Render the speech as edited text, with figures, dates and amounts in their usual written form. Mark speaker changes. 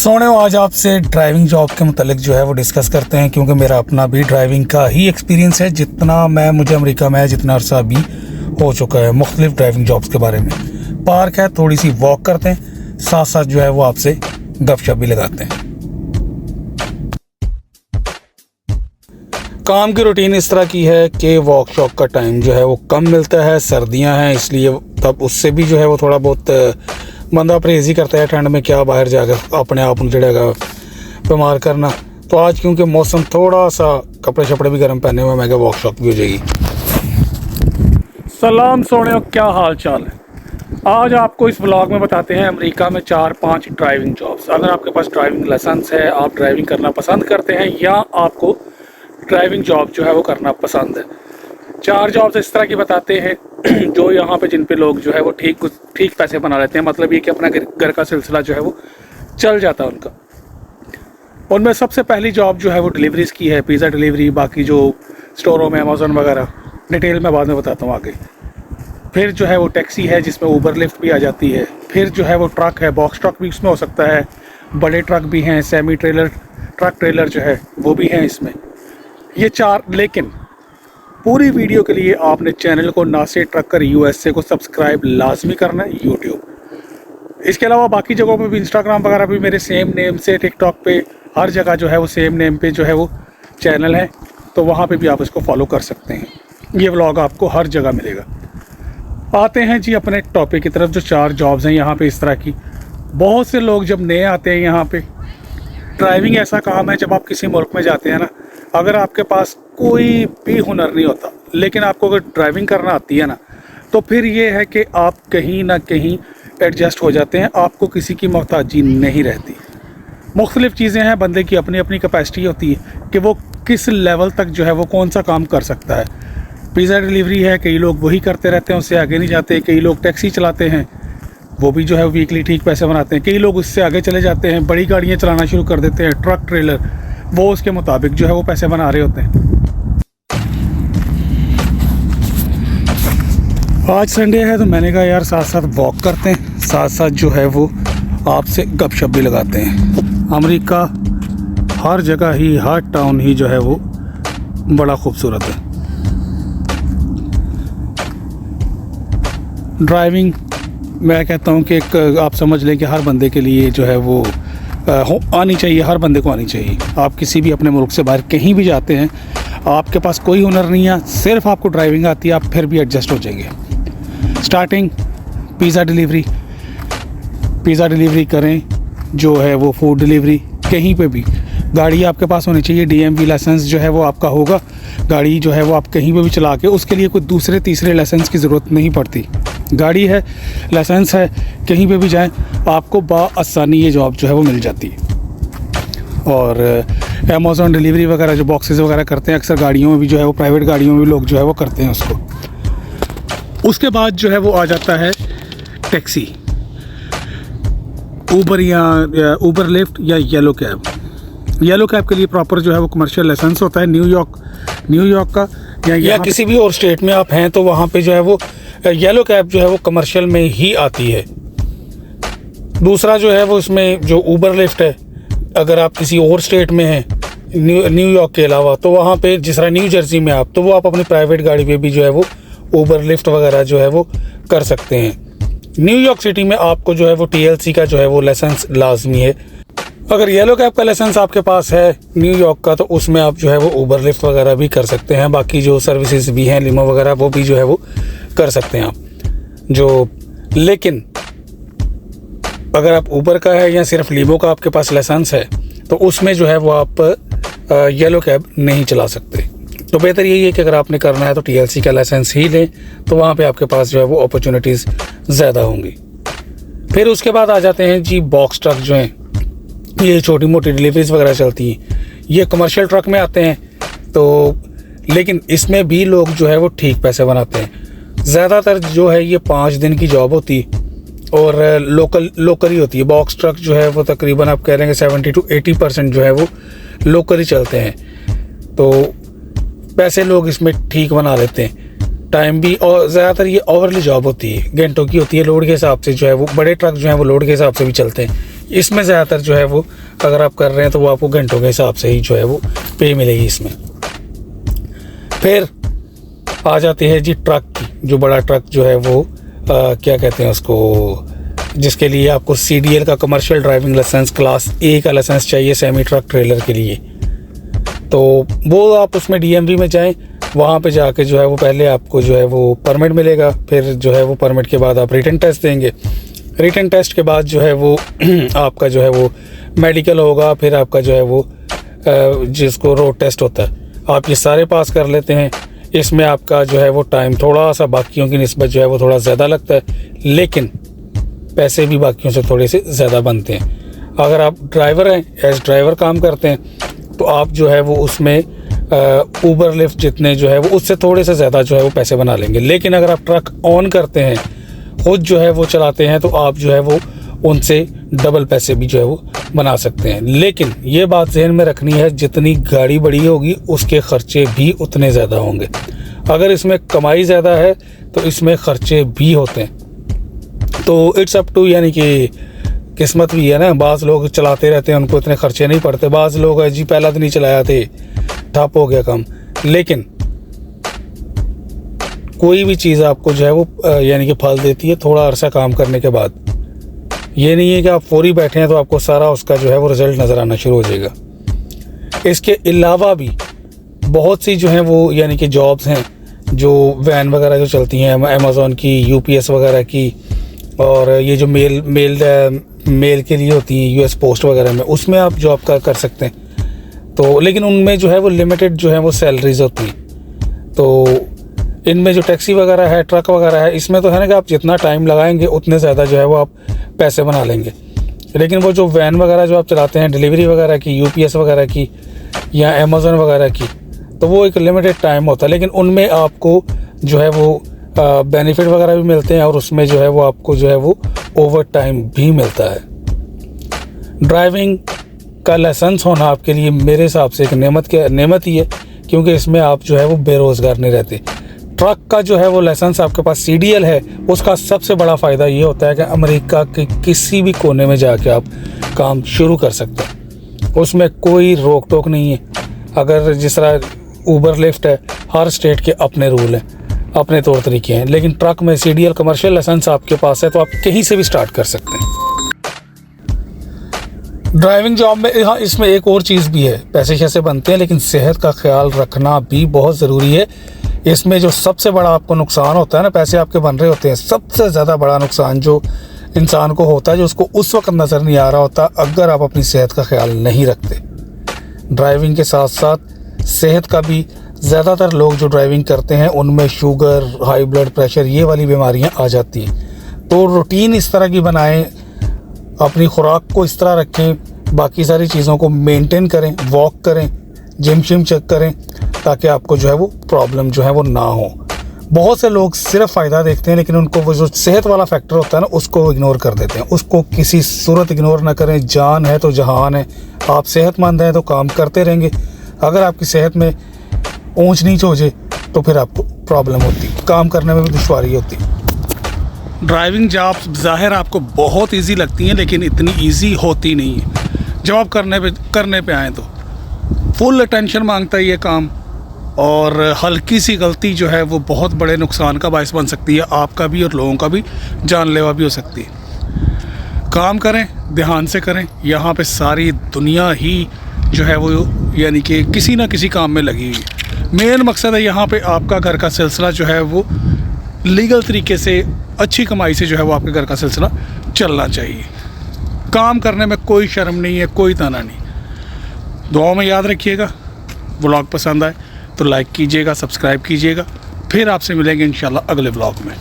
Speaker 1: सोने आज आपसे ड्राइविंग जॉब के मुतालिक जो है वो डिस्कस करते हैं, क्योंकि मेरा अपना भी ड्राइविंग का ही एक्सपीरियंस है। जितना मुझे अमेरिका में जितना अरसा भी हो चुका है मुख्तलिफ ड्राइविंग जॉब्स के बारे में। पार्क है, थोड़ी सी वॉक करते हैं, साथ साथ जो है वो आपसे गपशप भी लगाते हैं। काम की रूटीन इस तरह की है कि वर्कशॉप का टाइम जो है वो कम मिलता है, सर्दियां हैं इसलिए, तब उससे भी जो है वो थोड़ा बहुत बंदा परहेज ही करता है। ठंड में क्या बाहर जाकर अपने आप जड़ेगा बीमार करना। तो आज क्योंकि मौसम थोड़ा सा कपड़े शपड़े भी गर्म पहने हुए, मैं क्या वर्कशॉप भी हो जाएगी। सलाम सोने, क्या हाल चाल है। आज आपको इस व्लॉग में बताते हैं अमेरिका में 4-5 ड्राइविंग जॉब्स। अगर आपके पास ड्राइविंग लाइसेंस है, आप ड्राइविंग करना पसंद करते हैं या आपको ड्राइविंग जॉब जो है वो करना पसंद है, 4 जॉब्स इस तरह की बताते हैं जो यहाँ पे जिन पे लोग जो है वो ठीक पैसे बना लेते हैं। मतलब ये कि अपना घर का सिलसिला जो है वो चल जाता है उनका। उनमें सबसे पहली जॉब जो है वो डिलीवरीज़ की है, पिज़्ज़ा डिलीवरी। बाकी जो स्टोरों में अमेज़न वगैरह डिटेल में बाद में बताता हूँ आगे। फिर जो है वो टैक्सी है जिसमें ऊबर लिफ्ट भी आ जाती है। फिर जो है वो ट्रक है, बॉक्स ट्रक भी इसमें हो सकता है, बड़े ट्रक भी हैं, सेमी ट्रेलर ट्रक ट्रेलर जो है वो भी हैं इसमें। ये 4। लेकिन पूरी वीडियो के लिए आपने चैनल को नासिर ट्रकर USA को सब्सक्राइब लाजमी करना है, यूट्यूब। इसके अलावा बाकी जगहों पे भी, इंस्टाग्राम वगैरह भी मेरे सेम नेम से, टिकटॉक पे, हर जगह जो है वो सेम नेम पे जो है वो चैनल है, तो वहाँ पे भी आप इसको फॉलो कर सकते हैं। ये व्लॉग आपको हर जगह मिलेगा। आते हैं जी अपने टॉपिक की तरफ। जो 4 जॉब्स हैं यहाँ पे इस तरह की। बहुत से लोग जब नए आते हैं यहाँ पे, ड्राइविंग ऐसा काम है जब आप किसी मुल्क में जाते हैं ना, अगर आपके पास कोई भी हुनर नहीं होता लेकिन आपको अगर ड्राइविंग करना आती है ना, तो फिर ये है कि आप कहीं ना कहीं एडजस्ट हो जाते हैं, आपको किसी की मोहताजी नहीं रहती। मुख्तलिफ़ चीज़ें हैं, बंदे की अपनी अपनी कैपेसिटी होती है कि वो किस लेवल तक जो है वो कौन सा काम कर सकता है। पिज़्ज़ा डिलीवरी है, कई लोग वही करते रहते हैं, उससे आगे नहीं जाते। कई लोग टैक्सी चलाते हैं, वो भी जो है वीकली ठीक पैसे बनाते हैं। कई लोग उससे आगे चले जाते हैं, बड़ी गाड़ियाँ चलाना शुरू कर देते हैं, ट्रक ट्रेलर, वो उसके मुताबिक जो है वो पैसे बना रहे होते हैं। आज संडे है तो मैंने कहा यार साथ साथ वॉक करते हैं, साथ साथ जो है वो आपसे गपशप भी लगाते हैं। अमेरिका हर जगह ही, हर टाउन ही जो है वो बड़ा खूबसूरत है। ड्राइविंग मैं कहता हूँ कि एक आप समझ लें कि हर बंदे के लिए जो है वो आनी चाहिए, हर बंदे को आनी चाहिए। आप किसी भी अपने मुल्क से बाहर कहीं भी जाते हैं, आपके पास कोई हुनर नहीं है, सिर्फ आपको ड्राइविंग आती है, आप फिर भी एडजस्ट हो जाएंगे। स्टार्टिंग पिज़्ज़ा डिलीवरी करें, जो है वो फूड डिलीवरी, कहीं पे भी गाड़ी आपके पास होनी चाहिए। DMV लाइसेंस जो है वो आपका होगा। गाड़ी जो है वो आप कहीं पे भी चला के, उसके लिए कोई दूसरे तीसरे लाइसेंस की ज़रूरत नहीं पड़ती। गाड़ी है, लाइसेंस है, कहीं पे भी जाएं आपको बआसानी ये जॉब जो है वो मिल जाती है। और अमेज़न डिलीवरी वगैरह जो बॉक्सेस वगैरह करते हैं, अक्सर गाड़ियों में भी जो है वो, प्राइवेट गाड़ियों में भी लोग जो है वो करते हैं उसको। उसके बाद जो है वो आ जाता है टैक्सी, ऊबर या ऊबर लिफ्ट या येलो कैब। येलो कैब के लिए प्रॉपर जो है वो कमर्शियल लाइसेंस होता है न्यूयॉर्क का, या किसी भी और स्टेट में आप हैं तो वहाँ पे जो है वो येलो कैब जो है वो कमर्शियल में ही आती है। दूसरा जो है वो इसमें जो ऊबर लिफ्ट है, अगर आप किसी और स्टेट में हैं न्यूयॉर्क के अलावा, तो वहाँ पे जिस तरह न्यू जर्सी में आप, तो वो आप अपनी प्राइवेट गाड़ी पे भी जो है वो ऊबर लिफ्ट वगैरह जो है वो कर सकते हैं। न्यूयॉर्क सिटी में आपको जो है वो TLC का जो है वो लाइसेंस लाजमी है। अगर येलो कैब का लाइसेंस आपके पास है न्यूयॉर्क का, तो उसमें आप जो है वो ऊबर लिफ्ट वगैरह भी कर सकते हैं। बाकी जो सर्विसेज भी हैं, लिमो वगैरह, वो भी जो है वो कर सकते हैं आप। लेकिन अगर आप ऊबर का है या सिर्फ लिमो का आपके पास लाइसेंस है, तो उसमें जो है वो आप येलो कैब नहीं चला सकते। तो बेहतर यही है कि अगर आपने करना है तो TLC का लाइसेंस ही लें, तो वहाँ पे आपके पास जो है वो अपॉर्चुनिटीज़ ज़्यादा होंगी। फिर उसके बाद आ जाते हैं जी बॉक्स ट्रक जो हैं, ये छोटी मोटी डिलीवरीज वगैरह चलती हैं, ये कमर्शियल ट्रक में आते हैं। तो लेकिन इसमें भी लोग जो है वो ठीक पैसे बनाते हैं। ज़्यादातर जो है ये 5 दिन की जॉब होती है और लोकल ही होती है। बॉक्स ट्रक जो है वो तकरीबन आप कह लेंगे 70 to 80% जो है वो लोकल ही चलते हैं। तो पैसे लोग इसमें ठीक बना लेते हैं। टाइम भी, और ज़्यादातर ये ओवरली जॉब होती है, घंटों की होती है, लोड के हिसाब से जो है वो। बड़े ट्रक जो हैं वो लोड के हिसाब से भी चलते हैं, इसमें ज़्यादातर जो है वो अगर आप कर रहे हैं तो वो आपको घंटों के हिसाब से ही जो है वो पे मिलेगी इसमें। फिर आ जाती है जी ट्रक की, जो बड़ा ट्रक जो है वो क्या कहते हैं उसको, जिसके लिए आपको CDL का commercial driving licence class A का लाइसेंस चाहिए सेमी ट्रक ट्रेलर के लिए। तो वो आप उसमें DMV में जाएं, वहाँ पे जाके जो है वो पहले आपको जो है वो परमिट मिलेगा, फिर जो है वो परमिट के बाद आप रिटन टेस्ट देंगे, रिटन टेस्ट के बाद जो है वो आपका जो है वो मेडिकल होगा, फिर आपका जो है वो जिसको रोड टेस्ट होता है, आप ये सारे पास कर लेते हैं। इसमें आपका जो है वो टाइम थोड़ा सा बाकियों की निस्बत जो है वो थोड़ा ज़्यादा लगता है, लेकिन पैसे भी बाकियों से थोड़े से ज़्यादा बनते हैं। अगर आप ड्राइवर हैं, एज ड्राइवर काम करते हैं, तो आप जो है वो उसमें ऊबर लिफ्ट जितने जो है वो उससे थोड़े से ज़्यादा जो है वो पैसे बना लेंगे। लेकिन अगर आप ट्रक ऑन करते हैं, खुद जो है वो चलाते हैं, तो आप जो है वो उनसे डबल पैसे भी जो है वो बना सकते हैं। लेकिन ये बात जहन में रखनी है, जितनी गाड़ी बड़ी होगी उसके ख़र्चे भी उतने ज़्यादा होंगे। अगर इसमें कमाई ज़्यादा है तो इसमें ख़र्चे भी होते हैं। तो इट्स अप टू, यानी कि किस्मत भी है ना। बाज़ लोग चलाते रहते हैं, उनको इतने खर्चे नहीं पड़ते। बाज़ लोग जी पहला दिन ही चलाया थे, ठप हो गया काम। लेकिन कोई भी चीज़ आपको जो है वो यानी कि फल देती है थोड़ा अरसा काम करने के बाद। ये नहीं है कि आप फौरी बैठे हैं तो आपको सारा उसका जो है वो रिज़ल्ट नज़र आना शुरू हो जाएगा। इसके अलावा भी बहुत सी जो हैं वो यानी कि जॉब्स हैं, जो वैन वगैरह जो चलती हैं अमेज़ॉन की, UPS वगैरह की, और ये जो मेल के लिए होती हैं US पोस्ट वगैरह में, उसमें आप जॉब कर सकते हैं। तो लेकिन उनमें जो है वो लिमिटेड जो है वो सैलरीज होती हैं। तो इनमें जो टैक्सी वगैरह है, ट्रक वगैरह है, इसमें तो है ना कि आप जितना टाइम लगाएंगे उतने ज़्यादा जो है वो आप पैसे बना लेंगे। लेकिन वो जो वैन वगैरह जो आप चलाते हैं डिलीवरी वगैरह की, UPS वगैरह की या अमेज़ॉन वगैरह की, तो वो एक लिमिटेड टाइम होता है। लेकिन उनमें आपको जो है वो बेनिफिट वगैरह भी मिलते हैं, और उसमें जो है वो आपको जो है वो ओवर टाइम भी मिलता है। ड्राइविंग का लाइसेंस होना आपके लिए मेरे हिसाब से एक नेमत ही है, क्योंकि इसमें आप जो है वो बेरोज़गार नहीं रहते। ट्रक का जो है वो लाइसेंस आपके पास CDL है, उसका सबसे बड़ा फ़ायदा ये होता है कि अमेरिका के किसी भी कोने में जाके आप काम शुरू कर सकते हैं, उसमें कोई रोक टोक नहीं है। अगर जिस तरह ऊबर लिफ्ट है, हर स्टेट के अपने रूल हैं, अपने तौर तरीके हैं। लेकिन ट्रक में CDL कमर्शियल लाइसेंस आपके पास है तो आप कहीं से भी स्टार्ट कर सकते हैं। ड्राइविंग जॉब में हाँ, इसमें एक और चीज़ भी है, पैसे कैसे बनते हैं, लेकिन सेहत का ख्याल रखना भी बहुत ज़रूरी है। इसमें जो सबसे बड़ा आपको नुकसान होता है ना, पैसे आपके बन रहे होते हैं, सबसे ज़्यादा बड़ा नुकसान जो इंसान को होता है, जो उसको उस वक्त नज़र नहीं आ रहा होता, अगर आप अपनी सेहत का ख्याल नहीं रखते। ड्राइविंग के साथ साथ सेहत का भी, ज़्यादातर लोग जो ड्राइविंग करते हैं उनमें शुगर, हाई ब्लड प्रेशर, ये वाली बीमारियां आ जाती हैं। तो रूटीन इस तरह की बनाएं, अपनी खुराक को इस तरह रखें, बाकी सारी चीज़ों को मेंटेन करें, वॉक करें, जिम शिम चेक करें, ताकि आपको जो है वो प्रॉब्लम जो है वो ना हो। बहुत से लोग सिर्फ फ़ायदा देखते हैं, लेकिन उनको वो जो सेहत वाला फैक्टर होता है ना, उसको इग्नोर कर देते हैं। उसको किसी सूरत इग्नोर ना करें। जान है तो जहान है। आप सेहतमंद हैं तो काम करते रहेंगे। अगर आपकी सेहत में ऊंच नीच हो जाए तो फिर आपको प्रॉब्लम होती है, काम करने में भी दुश्वारी होती है। ड्राइविंग जॉब ज़ाहिर आपको बहुत इजी लगती हैं, लेकिन इतनी इजी होती नहीं है। जब आप करने पे आएँ तो फुल अटेंशन मांगता है ये काम, और हल्की सी गलती जो है वो बहुत बड़े नुकसान का बायस बन सकती है, आपका भी और लोगों का भी, जानलेवा भी हो सकती है। काम करें, ध्यान से करें। यहाँ पे सारी दुनिया ही जो है वो यानी कि किसी ना किसी काम में लगी हुई है। मेन मकसद है यहाँ पे आपका घर का सिलसिला जो है वो लीगल तरीके से, अच्छी कमाई से जो है वो आपके घर का सिलसिला चलना चाहिए। काम करने में कोई शर्म नहीं है, कोई ताना नहीं। दुआओं में याद रखिएगा। व्लॉग पसंद आए तो लाइक कीजिएगा, सब्सक्राइब कीजिएगा। फिर आपसे मिलेंगे इंशाल्लाह अगले व्लॉग में।